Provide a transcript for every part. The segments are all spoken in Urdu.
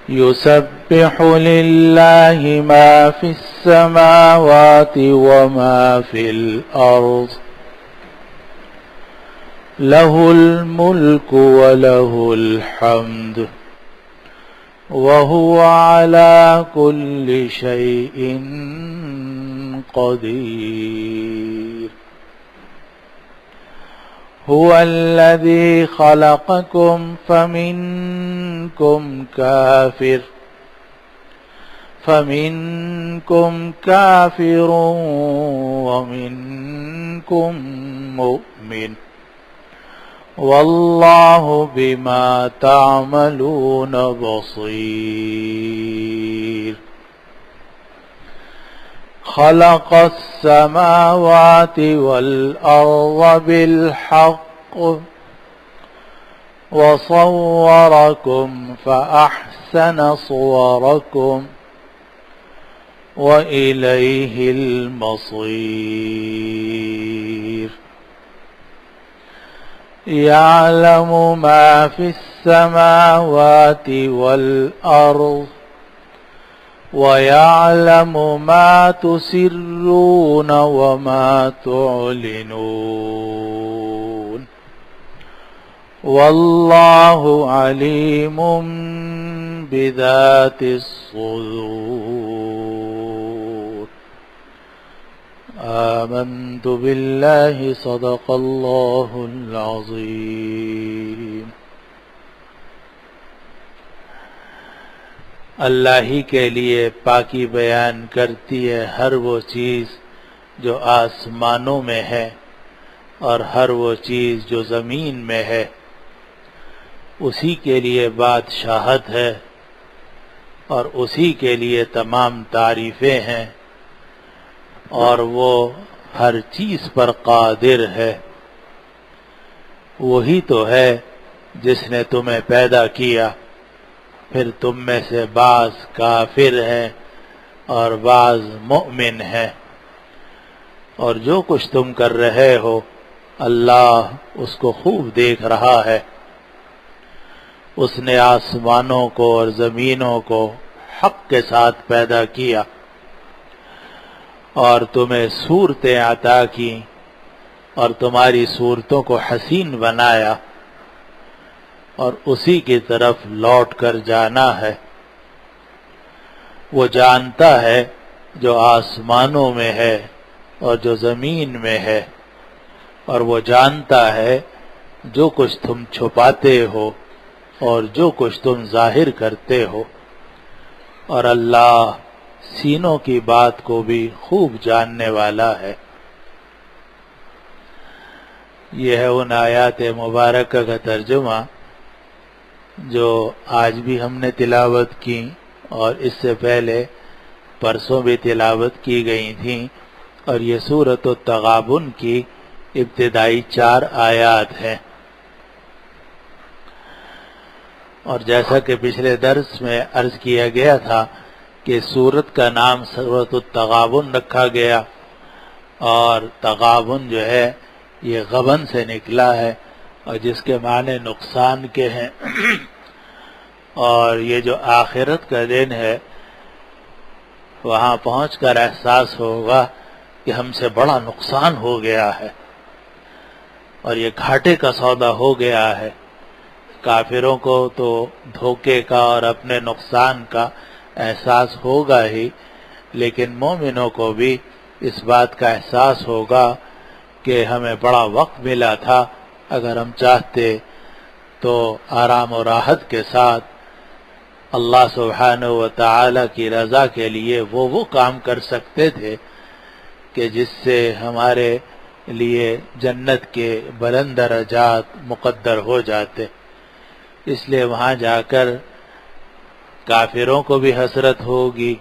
يسبح لله ما في السماوات وما في الأرض له الملك وله الحمد وهو على كل شيء قدير هو الذي خلقكم فمنكم كافر ومنكم مؤمن والله بما تعملون بصير خلق السماوات والأرض بالحق وصوركم فأحسن صوركم وإليه المصير يعلم ما في السماوات والأرض ويعلم ما تسرون وما تعلنون والله عليم بذات الصدور آمنت بالله صدق الله العظيم اللہ ہی کے لیے پاکی بیان کرتی ہے ہر وہ چیز جو آسمانوں میں ہے اور ہر وہ چیز جو زمین میں ہے، اسی کے لیے بادشاہت ہے اور اسی کے لیے تمام تعریفیں ہیں، اور وہ ہر چیز پر قادر ہے۔ وہی تو ہے جس نے تمہیں پیدا کیا، پھر تم میں سے بعض کافر ہیں اور بعض مؤمن ہیں، اور جو کچھ تم کر رہے ہو اللہ اس کو خوب دیکھ رہا ہے۔ اس نے آسمانوں کو اور زمینوں کو حق کے ساتھ پیدا کیا اور تمہیں صورتیں عطا کی اور تمہاری صورتوں کو حسین بنایا، اور اسی کی طرف لوٹ کر جانا ہے۔ وہ جانتا ہے جو آسمانوں میں ہے اور جو زمین میں ہے، اور وہ جانتا ہے جو کچھ تم چھپاتے ہو اور جو کچھ تم ظاہر کرتے ہو، اور اللہ سینوں کی بات کو بھی خوب جاننے والا ہے۔ یہ ہے ان آیات مبارکہ کا ترجمہ جو آج بھی ہم نے تلاوت کی اور اس سے پہلے پرسوں بھی تلاوت کی گئی تھیں، اور یہ سورۃ التغابن کی ابتدائی 4 آیات ہیں۔ اور جیسا کہ پچھلے درس میں عرض کیا گیا تھا کہ سورت کا نام سورۃ التغابن رکھا گیا، اور تغابن جو ہے یہ غبن سے نکلا ہے، اور جس کے معنی نقصان کے ہیں، اور یہ جو آخرت کا دن ہے وہاں پہنچ کر احساس ہوگا کہ ہم سے بڑا نقصان ہو گیا ہے اور یہ گھاٹے کا سودا ہو گیا ہے۔ کافروں کو تو دھوکے کا اور اپنے نقصان کا احساس ہوگا ہی، لیکن مومنوں کو بھی اس بات کا احساس ہوگا کہ ہمیں بڑا وقت ملا تھا، اگر ہم چاہتے تو آرام و راحت کے ساتھ اللہ سبحانہ و تعالی کی رضا کے لیے وہ کام کر سکتے تھے کہ جس سے ہمارے لیے جنت کے بلند درجات مقدر ہو جاتے۔ اس لیے وہاں جا کر کافروں کو بھی حسرت ہوگی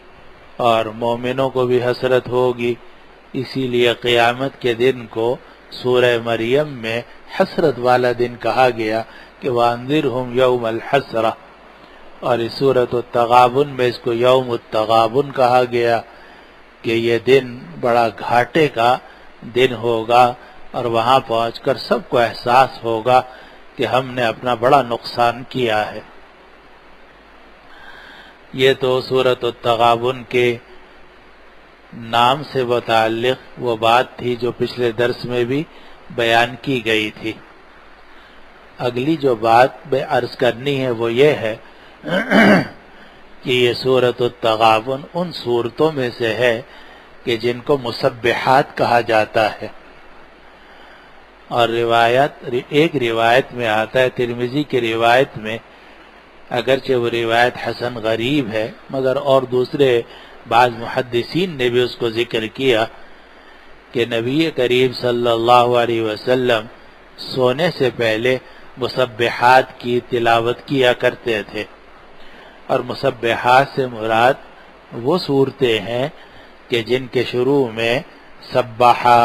اور مومنوں کو بھی حسرت ہوگی، اسی لیے قیامت کے دن کو سورہ مریم میں حسرت والا دن کہا گیا کہ وَأَنذِرْهُمْ يَوْمَ الْحَسْرَةِ، اور اس سورۃ التغابن میں اس کو یوم التغابن کہا گیا کہ یہ دن بڑا گھاٹے کا دن ہوگا اور وہاں پہنچ کر سب کو احساس ہوگا کہ ہم نے اپنا بڑا نقصان کیا ہے۔ یہ تو سورۃ التغابن کے نام سے متعلق وہ بات تھی جو پچھلے درس میں بھی بیان کی گئی تھی۔ اگلی جو بات میں عرض کرنی ہے وہ یہ ہے کہ یہ سورۃ التغابن ان سورتوں میں سے ہے کہ جن کو مسبحات کہا جاتا ہے، اور ایک روایت میں آتا ہے، ترمذی کی روایت میں، اگرچہ وہ روایت حسن غریب ہے مگر اور دوسرے بعض محدثین نے بھی اس کو ذکر کیا کہ نبی کریم صلی اللہ علیہ وسلم سونے سے پہلے مسبحات کی تلاوت کیا کرتے تھے، اور مسبحات سے مراد وہ صورتیں ہیں کہ جن کے شروع میں سبحا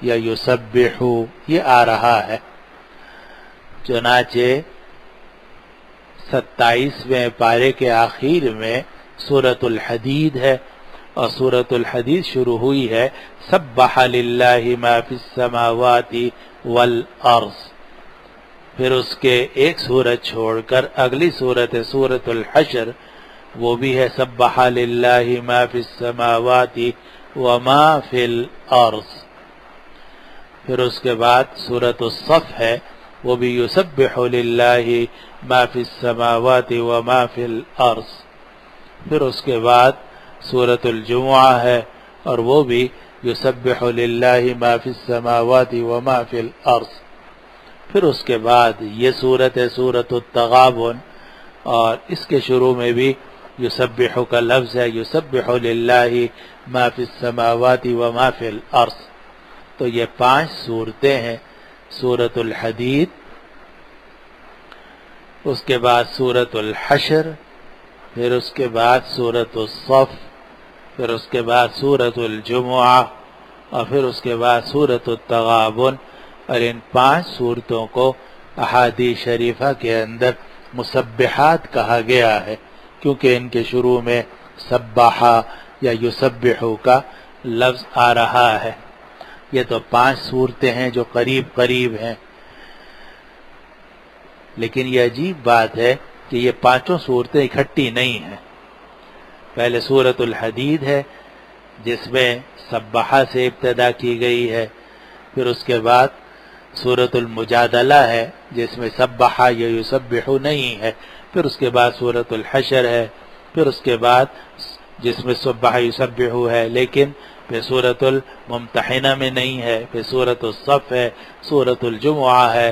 یا یسبحو یہ آ رہا ہے۔ چنانچہ 27ویں پارے کے آخر میں سورۃ الحدید ہے، اور سورۃ الحدید شروع ہوئی ہے سبح للہ ما فی السماوات والارض، پھر اس کے ایک سورت چھوڑ کر اگلی سورت ہے سورۃ الحشر، وہ بھی ہے سبح للہ ما فی السماوات وما فی الارض، پھر اس کے بعد سورۃ الصف ہے، وہ بھی یسبح للہ ما فی السماوات وما فی الارض، پھر اس کے بعد سورۃ الجمعہ ہے اور وہ بھی یسبح للہ ما فی السماوات وما فی الارض، پھر اس کے بعد یہ سورت ہے سورۃ التغابن، اور اس کے شروع میں بھی یسبح کا لفظ ہے، یسبح للہ ما فی السماوات وما فی الارض۔ تو یہ 5 صورتیں ہیں، سورۃ الحدید، اس کے بعد سورۃ الحشر، پھر اس کے بعد سورۃ الصف، پھر اس کے بعد سورۃ الجمعہ، اور پھر اس کے بعد سورۃ التغابن، اور ان 5 صورتوں کو احادیث شریفہ کے اندر مسبحات کہا گیا ہے، کیونکہ ان کے شروع میں سبحا یا یسبحو کا لفظ آ رہا ہے۔ یہ تو 5 صورتیں ہیں جو قریب قریب ہیں، لیکن یہ عجیب بات ہے کہ یہ 5 صورتیں اکٹھی نہیں ہیں۔ پہلے سورۃ الحدید ہے جس میں سبحہ سے ابتدا کی گئی ہے، پھر اس کے بعد سورۃ المجادلہ ہے جس میں سبحہ یا یسبحو نہیں ہے، پھر اس کے بعد سورۃ الحشر ہے، پھر اس کے بعد جس میں سبحہ یسبحو ہے لیکن پھر سورۃ الممتحنہ میں نہیں ہے، پھر سورۃ الصف ہے، سورۃ الجمعہ ہے،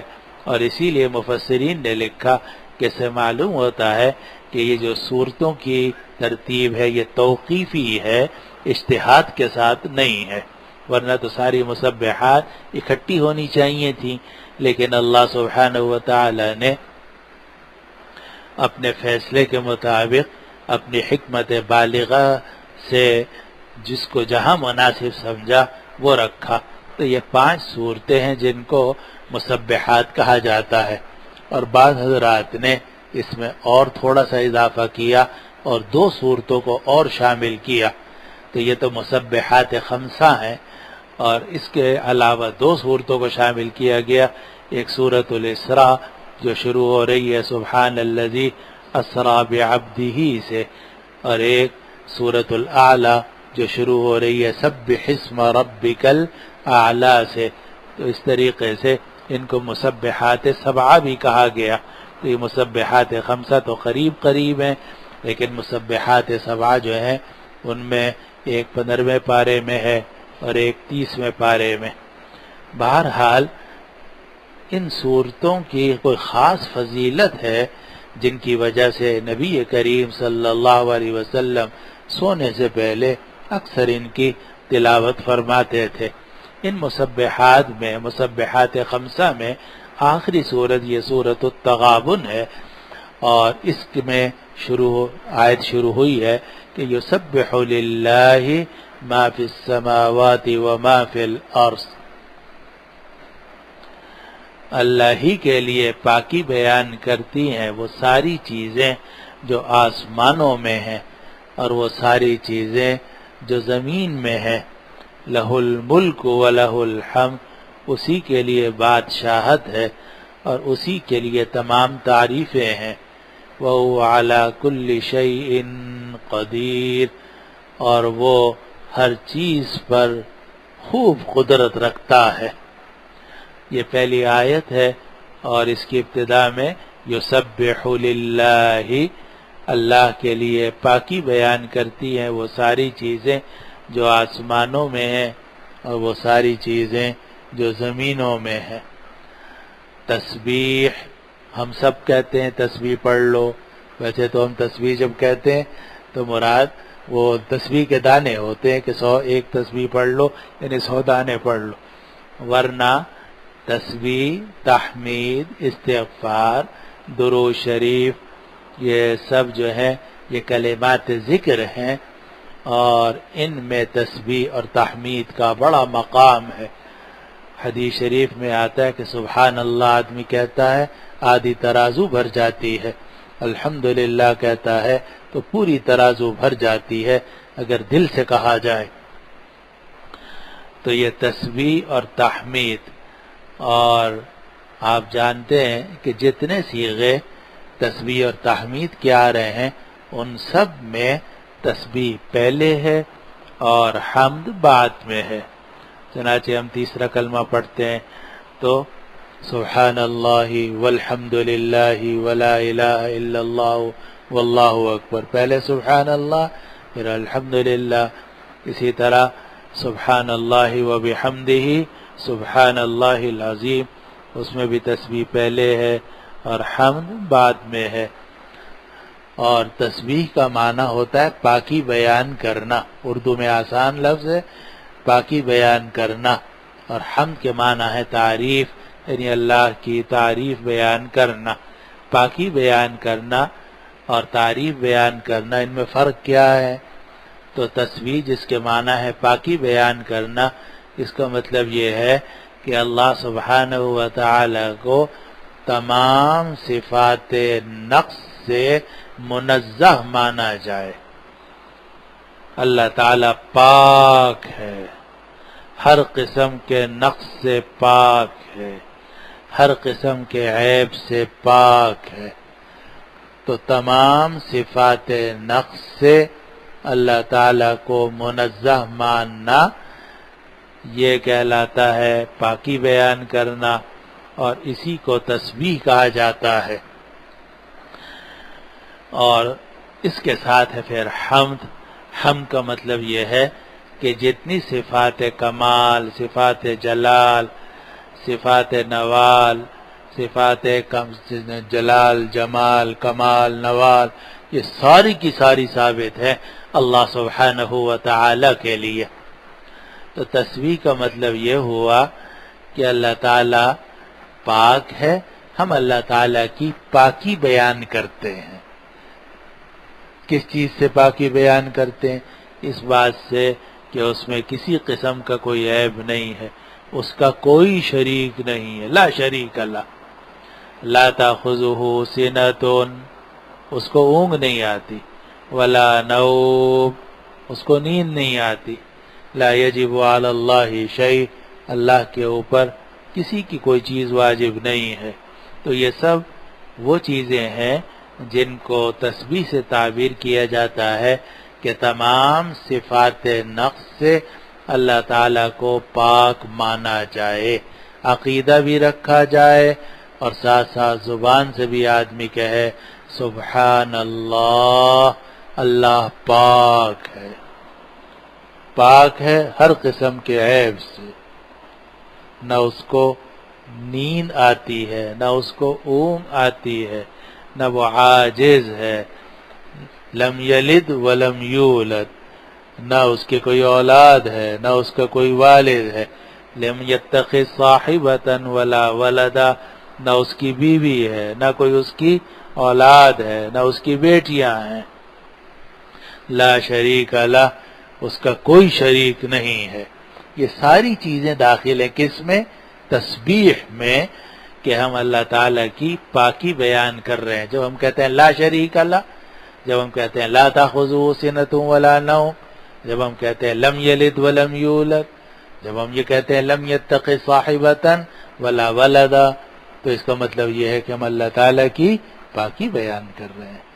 اور اسی لیے مفسرین نے لکھا کہ اس سے معلوم ہوتا ہے کہ یہ جو صورتوں کی ترتیب ہے یہ توقیفی ہے، اجتہاد کے ساتھ نہیں ہے، ورنہ تو ساری مسبحات اکٹھی ہونی چاہیے تھیں، لیکن اللہ سبحانہ وتعالی نے اپنے فیصلے کے مطابق اپنی حکمت بالغہ سے جس کو جہاں مناسب سمجھا وہ رکھا۔ تو یہ 5 صورتیں ہیں جن کو مسبحات کہا جاتا ہے، اور بعض حضرات نے اس میں اور تھوڑا سا اضافہ کیا اور 2 صورتوں کو اور شامل کیا، تو یہ تو مسبحات 5 ہیں، اور اس کے علاوہ 2 صورتوں کو شامل کیا گیا، ایک سورۃ الاسراء جو شروع ہو رہی ہے سبحان الذی اسریٰ بعبدہ سے، اور ایک سورۃ الاعلی جو شروع ہو رہی ہے سبح اسم ربک الاعلی سے۔ تو اس طریقے سے ان کو مسبحات 7 بھی کہا گیا۔ تو یہ مسبحات 5 تو قریب قریب ہیں، لیکن مسبحات 7 جو ہیں ان میں ایک 15ویں پارے میں ہے اور ایک 30ویں پارے میں۔ بہرحال ان صورتوں کی کوئی خاص فضیلت ہے جن کی وجہ سے نبی کریم صلی اللہ علیہ وسلم سونے سے پہلے اکثر ان کی تلاوت فرماتے تھے۔ ان مسبحات میں، مسبحات 5 میں آخری سورت یہ سورۃ التغابن ہے، اور اس میں آیت شروع ہوئی ہے کہ یسبح للہ ما فی السماوات وما فی الارض، اللہ ہی کے لیے پاکی بیان کرتی ہیں وہ ساری چیزیں جو آسمانوں میں ہیں اور وہ ساری چیزیں جو زمین میں ہیں، لہ الملک ولہ الحمد اسی کے لیے بادشاہت ہے اور اسی کے لیے تمام تعریفیں ہیں۔ وَهُوَ عَلَى كُلِّ شَيْءٍ قَدِيرٌ، اور وہ ہر چیز پر خوب قدرت رکھتا ہے۔ یہ پہلی آیت ہے اور اس کی ابتدا میں یسبح للہ، اللہ کے لیے پاکی بیان کرتی ہیں وہ ساری چیزیں جو آسمانوں میں ہیں اور وہ ساری چیزیں جو زمینوں میں ہیں۔ تسبیح ہم سب کہتے ہیں تسبیح پڑھ لو، ویسے تو ہم تسبیح جب کہتے ہیں تو مراد وہ تسبیح کے دانے ہوتے ہیں کہ 100 ایک تسبیح پڑھ لو یعنی 100 دانے پڑھ لو، ورنہ تسبیح، تحمید، استغفار، درود شریف، یہ سب جو ہے یہ کلمات ذکر ہیں اور ان میں تسبیح اور تحمید کا بڑا مقام ہے۔ حدیث شریف میں آتا ہے کہ سبحان اللہ آدمی کہتا ہے آدھی ترازو بھر جاتی ہے، الحمدللہ کہتا ہے تو پوری ترازو بھر جاتی ہے اگر دل سے کہا جائے۔ تو یہ تسبیح اور تحمید، اور آپ جانتے ہیں کہ جتنے صیغے تسبیح اور تحمید کے آ رہے ہیں ان سب میں تسبیح پہلے ہے اور حمد بعد میں ہے۔ چنانچہ ہم تیسرا کلمہ پڑھتے ہیں تو سبحان اللہ والحمد للہ ولا الہ الا اللہ واللہ اکبر، پہلے سبحان اللہ پھر الحمد للہ۔ اسی طرح سبحان اللہ وبحمدہ سبحان اللہ العظیم، اس میں بھی تسبیح پہلے ہے اور حمد بعد میں ہے۔ اور تسبیح کا معنی ہوتا ہے پاکی بیان کرنا، اردو میں آسان لفظ ہے پاکی بیان کرنا، اور حمد کے معنی ہے تعریف، یعنی اللہ کی تعریف بیان کرنا۔ پاکی بیان کرنا اور تعریف بیان کرنا، ان میں فرق کیا ہے؟ تو تسبیح جس کے معنی ہے پاکی بیان کرنا، اس کا مطلب یہ ہے کہ اللہ سبحانہ و تعالی کو تمام صفات نقص سے منزہ مانا جائے۔ اللہ تعالی پاک ہے، ہر قسم کے نقص سے پاک ہے، ہر قسم کے عیب سے پاک ہے۔ تو تمام صفات نقص سے اللہ تعالی کو منزہ ماننا یہ کہلاتا ہے پاکی بیان کرنا، اور اسی کو تسبیح کہا جاتا ہے۔ اور اس کے ساتھ ہے پھر حمد۔ حمد کا مطلب یہ ہے کہ جتنی صفات کمال، صفات جلال، صفات نوال، صفات جلال، جمال، کمال، نوال، یہ ساری کی ساری ثابت ہے اللہ سبحانہ و تعالی کے لیے۔ تو تسبیح کا مطلب یہ ہوا کہ اللہ تعالی پاک ہے، ہم اللہ تعالی کی پاکی بیان کرتے ہیں۔ کس چیز سے پاکی بیان کرتے ہیں؟ اس بات سے کہ اس میں کسی قسم کا کوئی عیب نہیں ہے، اس کا کوئی شریک نہیں ہے، لا شریک اللہ، لا تاخذہ سنۃ، اس کو اونگ نہیں آتی، ولا نوم، اس کو نیند نہیں آتی، لا یجب علی اللہ شیء، اللہ کے اوپر کسی کی کوئی چیز واجب نہیں ہے۔ تو یہ سب وہ چیزیں ہیں جن کو تسبیح سے تعبیر کیا جاتا ہے کہ تمام صفات نقص سے اللہ تعالی کو پاک مانا جائے، عقیدہ بھی رکھا جائے اور ساتھ ساتھ زبان سے بھی آدمی کہے سبحان اللہ، اللہ پاک ہے، پاک ہے ہر قسم کے عیب سے، نہ اس کو نیند آتی ہے، نہ اس کو اونگ آتی ہے، نہ وہ عاجز ہے، لم یلد ولم یولد، نہ اس کے کوئی اولاد ہے نہ اس کا کوئی والد ہے، لم یتخذ صاحبۃ ولا ولدا، نہ اس کی بیوی ہے نہ کوئی اس کی اولاد ہے نہ اس کی بیٹیاں ہیں، لا شریک لہ، اس کا کوئی شریک نہیں ہے۔ یہ ساری چیزیں داخل ہیں کس میں؟ تسبیح میں، کہ ہم اللہ تعالیٰ کی پاکی بیان کر رہے ہیں۔ جب ہم کہتے ہیں لا شریک اللہ، جب ہم کہتے ہیں لا تاخذہ سنۃ ولا نوم، جب ہم کہتے ہیں لم یلد ولم یولد، جب ہم یہ کہتے ہیں لم یتخذ صاحبۃ ولا ولدا، تو اس کا مطلب یہ ہے کہ ہم اللہ تعالیٰ کی پاکی بیان کر رہے ہیں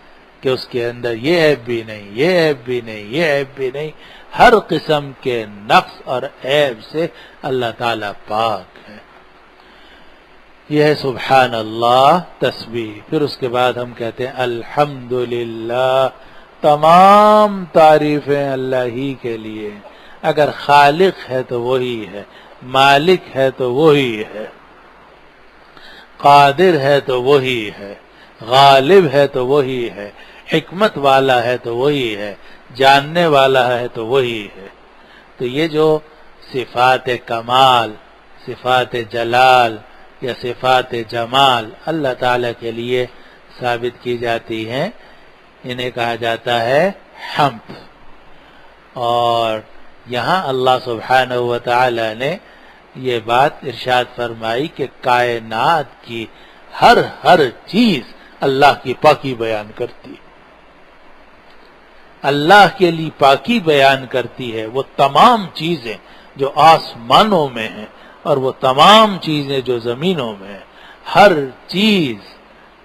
کہ اس کے اندر یہ عیب بھی نہیں، یہ عیب بھی نہیں، یہ عیب بھی نہیں، ہر قسم کے نقص اور عیب سے اللہ تعالیٰ پاک ہے۔ یہ ہے سبحان اللہ تسبیح۔ پھر اس کے بعد ہم کہتے ہیں الحمدللہ، تمام تعریفیں اللہ ہی کے لیے۔ اگر خالق ہے تو وہی ہے، مالک ہے تو وہی ہے، قادر ہے تو وہی ہے، غالب ہے تو وہی ہے، حکمت والا ہے تو وہی ہے، جاننے والا ہے تو وہی ہے۔ تو یہ جو صفات کمال، صفات جلال یا صفات جمال اللہ تعالی کے لیے ثابت کی جاتی ہیں، انہیں کہا جاتا ہے حمد۔ اور یہاں اللہ سبحانہ و تعالی نے یہ بات ارشاد فرمائی کہ کائنات کی ہر چیز اللہ کی پاکی بیان کرتی ہے، اللہ کے لیے پاکی بیان کرتی ہے۔ وہ تمام چیزیں جو آسمانوں میں ہیں اور وہ تمام چیزیں جو زمینوں میں ہیں، ہر چیز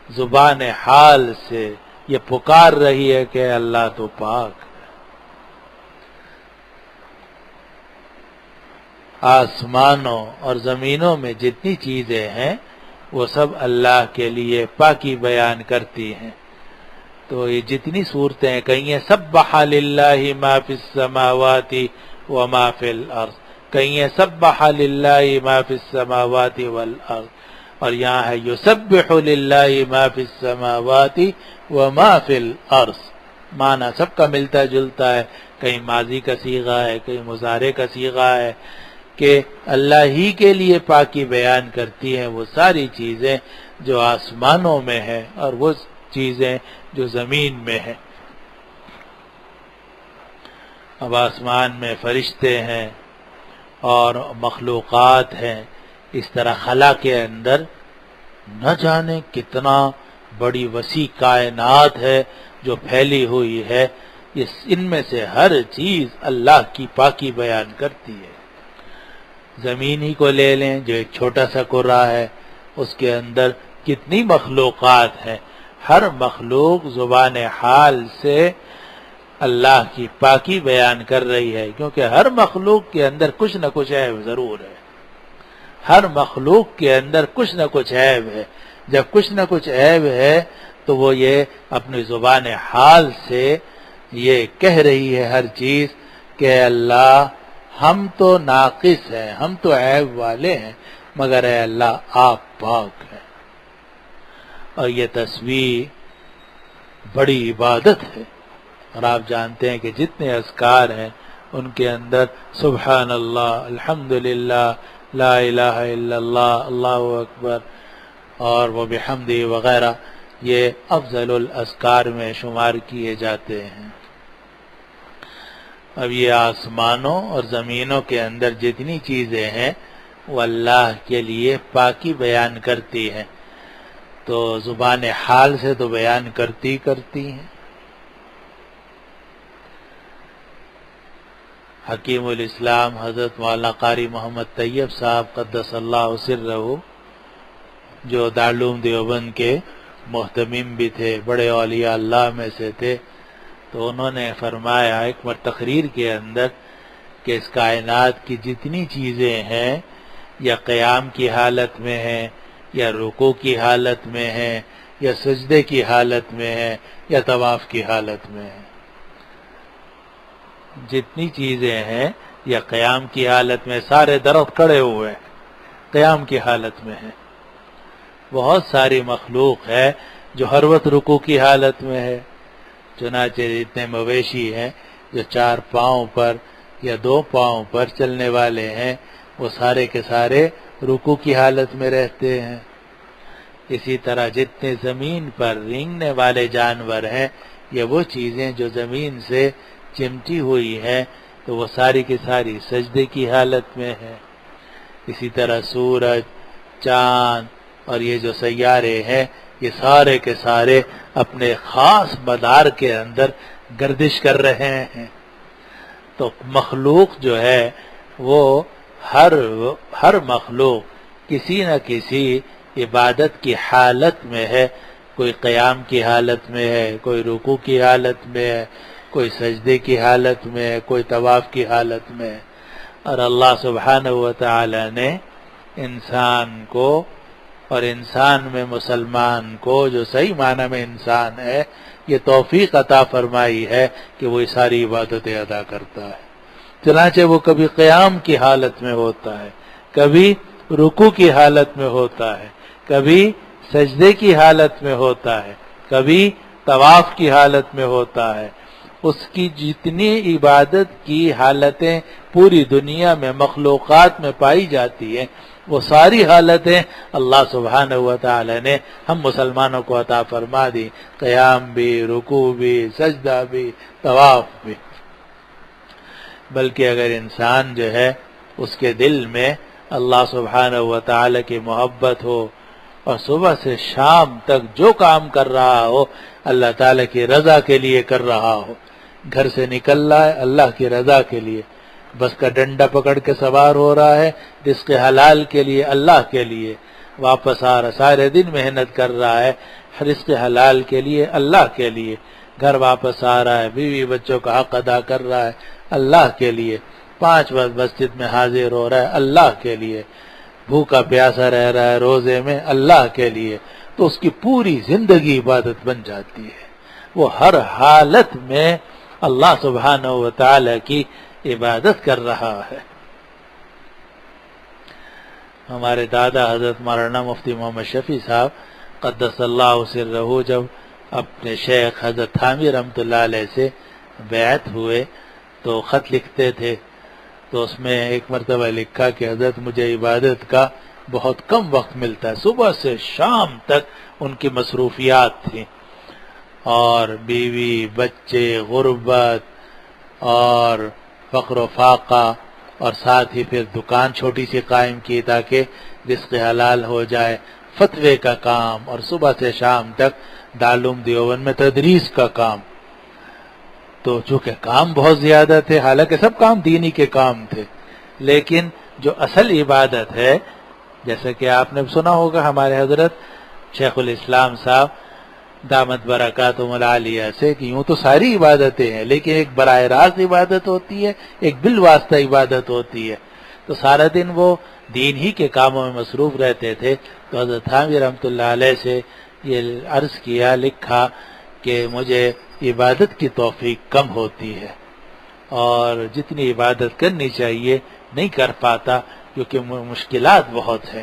زبان حال سے یہ پکار رہی ہے کہ اللہ تو پاک ہے۔ آسمانوں اور زمینوں میں جتنی چیزیں ہیں وہ سب اللہ کے لیے پاکی بیان کرتی ہیں۔ تو یہ جتنی صورتیں ہیں، کہیں ہیں سبح للہ ما فی السماوات وما فی الارض، کہیں ہیں سبح للہ ما فی السماوات والارض، اور یہاں ہے یسبح للہ ما فی السماوات وما فی الارض۔ معنی سب کا ملتا جلتا ہے، کہیں ماضی کا صیغہ ہے، کہیں مضارع کا صیغہ ہے، کہ اللہ ہی کے لیے پاکی بیان کرتی ہیں وہ ساری چیزیں جو آسمانوں میں ہیں اور وہ چیزیں جو زمین میں ہیں۔ اب آسمان میں فرشتے ہیں اور مخلوقات ہیں، اس طرح خلا کے اندر نہ جانے کتنا بڑی وسیع کائنات ہے جو پھیلی ہوئی ہے، ان میں سے ہر چیز اللہ کی پاکی بیان کرتی ہے۔ زمین ہی کو لے لیں جو ایک چھوٹا سا کرہ ہے، اس کے اندر کتنی مخلوقات ہیں، ہر مخلوق زبان حال سے اللہ کی پاکی بیان کر رہی ہے، کیونکہ ہر مخلوق کے اندر کچھ نہ کچھ عیب ضرور ہے، ہر مخلوق کے اندر کچھ نہ کچھ عیب ہے۔ جب کچھ نہ کچھ عیب ہے تو وہ یہ اپنی زبان حال سے یہ کہہ رہی ہے ہر چیز کہ اللہ ہم تو ناقص ہیں، ہم تو عیب والے ہیں، مگر اے اللہ آپ پاک ہیں۔ اور یہ تسبیح بڑی عبادت ہے، اور آپ جانتے ہیں کہ جتنے اذکار ہیں ان کے اندر سبحان اللہ، الحمدللہ، لا الہ الا اللہ، اللہ اکبر اور وبحمدہ وغیرہ، یہ افضل الاذکار میں شمار کیے جاتے ہیں۔ اب یہ آسمانوں اور زمینوں کے اندر جتنی چیزیں ہیں وہ اللہ کے لیے پاکی بیان کرتی ہیں، تو زبان حال سے تو بیان کرتی ہیں۔ حکیم الاسلام حضرت مولانا قاری محمد طیب صاحب قدس اللہ سرہ، جو دارالعلوم دیوبند کے محتمم بھی تھے، بڑے اولیاء اللہ میں سے تھے، تو انہوں نے فرمایا ایک تقریر کے اندر کہ اس کائنات کی جتنی چیزیں ہیں یا قیام کی حالت میں ہیں یا رکوع کی حالت میں ہیں یا سجدے کی حالت میں ہیں یا طواف کی حالت میں ہیں، جتنی چیزیں ہیں یا قیام کی حالت میں، سارے درخت کھڑے ہوئے قیام کی حالت میں ہیں، بہت ساری مخلوق ہے جو ہر وقت رکوع کی حالت میں ہے، چنانچہ جتنے مویشی ہیں جو 4 پاؤں پر یا 2 پاؤں پر چلنے والے ہیں وہ سارے کے سارے رکوع کی حالت میں رہتے ہیں۔ اسی طرح جتنے زمین پر رینگنے والے جانور ہیں یہ وہ چیزیں جو زمین سے چمٹی ہوئی ہیں تو وہ ساری کی ساری سجدے کی حالت میں ہے۔ اسی طرح سورج، چاند اور یہ جو سیارے ہیں یہ سارے کے سارے اپنے خاص مدار کے اندر گردش کر رہے ہیں۔ تو مخلوق جو ہے وہ ہر مخلوق کسی نہ کسی عبادت کی حالت میں ہے، کوئی قیام کی حالت میں ہے، کوئی رکوع کی حالت میں ہے، کوئی سجدے کی حالت میں ہے، کوئی طواف کی حالت میں ہے۔ اور اللہ سبحانہ و تعالی نے انسان کو اور انسان میں مسلمان کو، جو صحیح معنی میں انسان ہے، یہ توفیق عطا فرمائی ہے کہ وہ یہ ساری عبادتیں ادا کرتا ہے۔ چنانچہ وہ کبھی قیام کی حالت میں ہوتا ہے، کبھی رکوع کی حالت میں ہوتا ہے، کبھی سجدے کی حالت میں ہوتا ہے، کبھی طواف کی حالت میں ہوتا ہے۔ اس کی جتنی عبادت کی حالتیں پوری دنیا میں مخلوقات میں پائی جاتی ہیں، وہ ساری حالتیں اللہ سبحانہ و تعالی نے ہم مسلمانوں کو عطا فرما دی، قیام بھی، رکوع بھی، سجدہ بھی، طواف بھی۔ بلکہ اگر انسان جو ہے اس کے دل میں اللہ سبحانہ و تعالی کی محبت ہو اور صبح سے شام تک جو کام کر رہا ہو اللہ تعالی کی رضا کے لیے کر رہا ہو، گھر سے نکل رہا ہے اللہ کی رضا کے لیے، بس کا ڈنڈا پکڑ کے سوار ہو رہا ہے رزق حلال کے لیے، اللہ کے لیے، واپس آ رہا، سارے دن محنت کر رہا ہے رزق حلال کے لیے، اللہ کے لیے، گھر واپس آ رہا ہے، بیوی بچوں کا حق ادا کر رہا ہے اللہ کے لیے، 5 وقت مسجد میں حاضر ہو رہا ہے اللہ کے لیے، بھوکا پیاسا رہ رہا ہے روزے میں اللہ کے لیے، تو اس کی پوری زندگی عبادت بن جاتی ہے۔ وہ ہر حالت میں اللہ سبحانہ و تعالی کی عبادت کر رہا ہے۔ ہمارے دادا حضرت مولانا مفتی محمد شفیع صاحب قدس اللہ سرہ جب اپنے شیخ حضرت تھانوی رحمۃ اللہ علیہ سے بیعت ہوئے تو خط لکھتے تھے، تو اس میں ایک مرتبہ لکھا کہ حضرت مجھے عبادت کا بہت کم وقت ملتا ہے، صبح سے شام تک ان کی مصروفیات تھیں، اور بیوی بچے، غربت اور فقر و فاقہ، اور ساتھ ہی پھر دکان چھوٹی سی قائم کی تاکہ رزق حلال ہو جائے، فتوے کا کام، اور صبح سے شام تک دارالعلوم دیوبند میں تدریس کا کام۔ تو چونکہ کام بہت زیادہ تھے، حالانکہ سب کام دینی کے کام تھے، لیکن جو اصل عبادت ہے، جیسا کہ آپ نے سنا ہوگا ہمارے حضرت شیخ الاسلام صاحب دامت برکاتہم العالیہ سے، کہ یوں تو ساری عبادتیں ہیں لیکن ایک براہ راست عبادت ہوتی ہے، ایک بالواسطہ عبادت ہوتی ہے، تو سارا دن وہ دین ہی کے کاموں میں مصروف رہتے تھے۔ تو حضرت تھانوی رحمۃ اللہ علیہ سے یہ عرض کیا، لکھا کہ مجھے عبادت کی توفیق کم ہوتی ہے اور جتنی عبادت کرنی چاہیے نہیں کر پاتا کیونکہ مشکلات بہت ہیں۔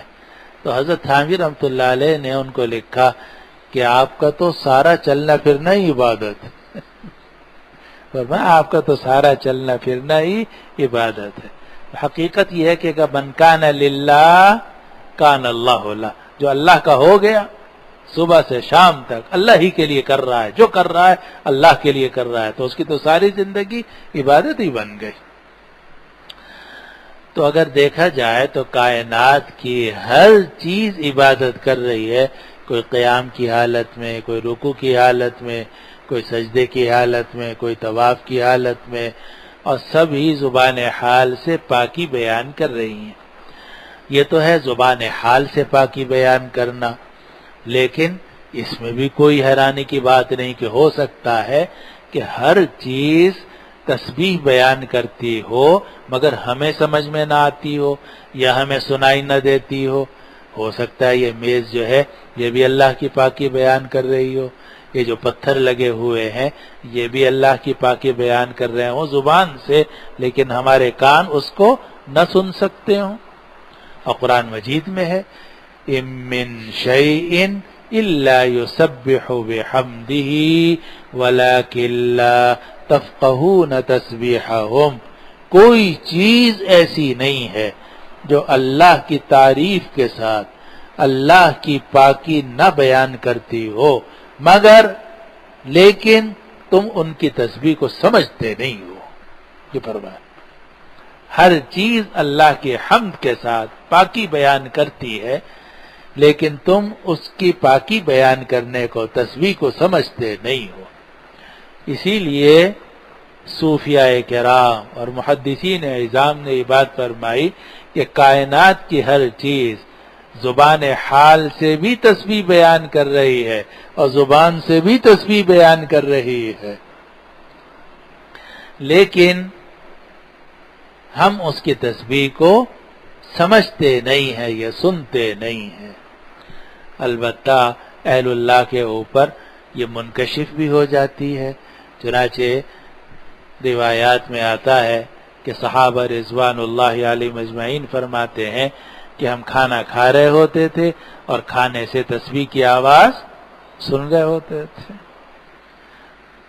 تو حضرت تھانوی رحمۃ اللہ علیہ نے ان کو لکھا کہ آپ کا تو سارا چلنا پھرنا ہی عبادت ہے، فرمایا آپ کا تو سارا چلنا پھرنا ہی عبادت ہے۔ حقیقت یہ ہے کہ من کان للہ کان اللہ لہ، جو اللہ کا ہو گیا صبح سے شام تک اللہ ہی کے لیے کر رہا ہے، جو کر رہا ہے اللہ کے لیے کر رہا ہے، تو اس کی تو ساری زندگی عبادت ہی بن گئی۔ تو اگر دیکھا جائے تو کائنات کی ہر چیز عبادت کر رہی ہے، کوئی قیام کی حالت میں، کوئی رکوع کی حالت میں، کوئی سجدے کی حالت میں، کوئی طواف کی حالت میں، اور سب ہی زبان حال سے پاکی بیان کر رہی ہیں۔ یہ تو ہے زبان حال سے پاکی بیان کرنا، لیکن اس میں بھی کوئی حیرانی کی بات نہیں کہ ہو سکتا ہے کہ ہر چیز تسبیح بیان کرتی ہو مگر ہمیں سمجھ میں نہ آتی ہو یا ہمیں سنائی نہ دیتی ہو سکتا ہے یہ میز جو ہے یہ بھی اللہ کی پاکی بیان کر رہی ہو، یہ جو پتھر لگے ہوئے ہیں یہ بھی اللہ کی پاکی بیان کر رہے ہوں زبان سے، لیکن ہمارے کان اس کو نہ سن سکتے ہوں۔ اور قرآن مجید میں ہے اِن مِّن شَيْءٍ إِلَّا يُسَبِّحُ بِحَمْدِهِ وَلَكِن لَّا تَفْقَهُونَ تَسْبِيحَهُمْ، کوئی چیز ایسی نہیں ہے جو اللہ کی تعریف کے ساتھ اللہ کی پاکی نہ بیان کرتی ہو مگر لیکن تم ان کی تسبیح کو سمجھتے نہیں ہو۔ یہ فرمایا ہر چیز اللہ کی حمد کے ساتھ پاکی بیان کرتی ہے لیکن تم اس کی پاکی بیان کرنے کو، تسبیح کو سمجھتے نہیں ہو۔ اسی لیے صوفیاء کرام اور محدثین اعظام نے یہ بات فرمائی کہ کائنات کی ہر چیز زبان حال سے بھی تسبیح بیان کر رہی ہے اور زبان سے بھی تسبیح بیان کر رہی ہے، لیکن ہم اس کی تسبیح کو سمجھتے نہیں ہیں یا سنتے نہیں ہیں۔ البتہ اہل اللہ کے اوپر یہ منکشف بھی ہو جاتی ہے، چنانچہ روایات میں آتا ہے کہ صحابہ رضوان اللہ علیہم اجمعین فرماتے ہیں کہ ہم کھانا کھا رہے ہوتے تھے اور کھانے سے تسبیح کی آواز سن رہے ہوتے تھے۔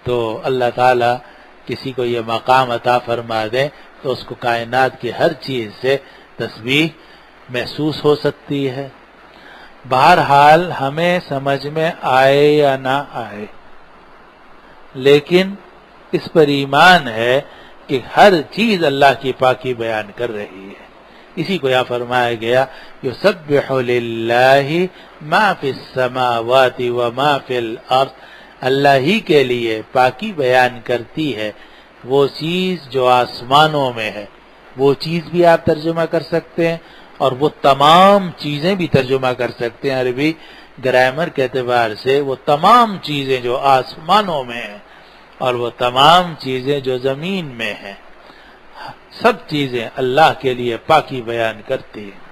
تو اللہ تعالی کسی کو یہ مقام عطا فرما دے تو اس کو کائنات کی ہر چیز سے تسبیح محسوس ہو سکتی ہے۔ بہرحال ہمیں سمجھ میں آئے یا نہ آئے، لیکن اس پر ایمان ہے کہ ہر چیز اللہ کی پاکی بیان کر رہی ہے۔ اسی کو یہاں فرمایا گیا یسبح للہ ما فی السماوات وما فی الارض، اللہ ہی کے لیے پاکی بیان کرتی ہے وہ چیز جو آسمانوں میں ہے، وہ چیز بھی آپ ترجمہ کر سکتے ہیں اور وہ تمام چیزیں بھی ترجمہ کر سکتے ہیں۔ عربی گرامر کے اعتبار سے وہ تمام چیزیں جو آسمانوں میں ہیں اور وہ تمام چیزیں جو زمین میں ہیں، سب چیزیں اللہ کے لیے پاکی بیان کرتی ہیں۔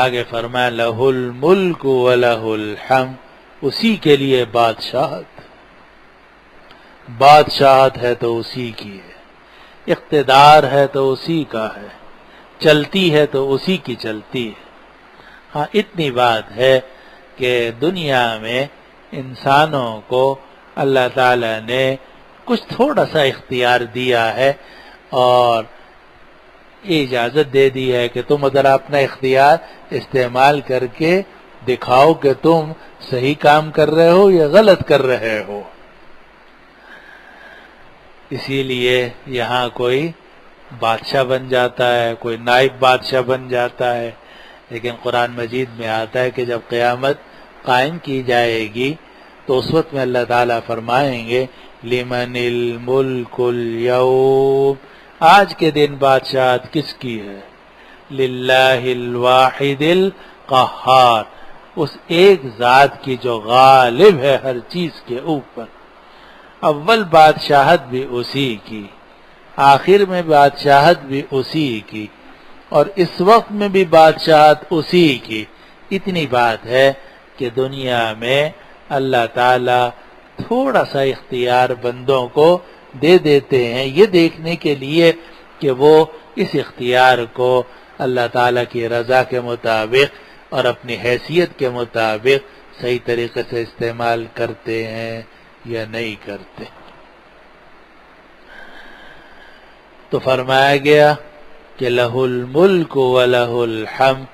آگے فرمایا لہ الملک ولہ الحمد، اسی کے لیے بادشاہت ہے تو اسی کی ہے، اقتدار ہے تو اسی کا ہے، چلتی ہے تو اسی کی چلتی ہے۔ ہاں اتنی بات ہے کہ دنیا میں انسانوں کو اللہ تعالی نے کچھ تھوڑا سا اختیار دیا ہے اور اجازت دے دی ہے کہ تم ذرا اپنا اختیار استعمال کر کے دکھاؤ کہ تم صحیح کام کر رہے ہو یا غلط کر رہے ہو۔ اسی لیے یہاں کوئی بادشاہ بن جاتا ہے، کوئی نائب بادشاہ بن جاتا ہے، لیکن قرآن مجید میں آتا ہے کہ جب قیامت قائم کی جائے گی تو اس وقت میں اللہ تعالیٰ فرمائیں گے لمن الملک اليوم، آج کے دن بادشاہت کس کی ہے؟ للہ الواحد القہار، اس ایک ذات کی جو غالب ہے ہر چیز کے اوپر۔ اول بادشاہت بھی اسی کی، آخر میں بادشاہت بھی اسی کی، اور اس وقت میں بھی بادشاہت اسی کی۔ اتنی بات ہے کہ دنیا میں اللہ تعالی تھوڑا سا اختیار بندوں کو دے دیتے ہیں یہ دیکھنے کے لیے کہ وہ اس اختیار کو اللہ تعالی کی رضا کے مطابق اور اپنی حیثیت کے مطابق صحیح طریقے سے استعمال کرتے ہیں یا نہیں کرتے۔ تو فرمایا گیا کہ لہ الملک ولہ الحمد،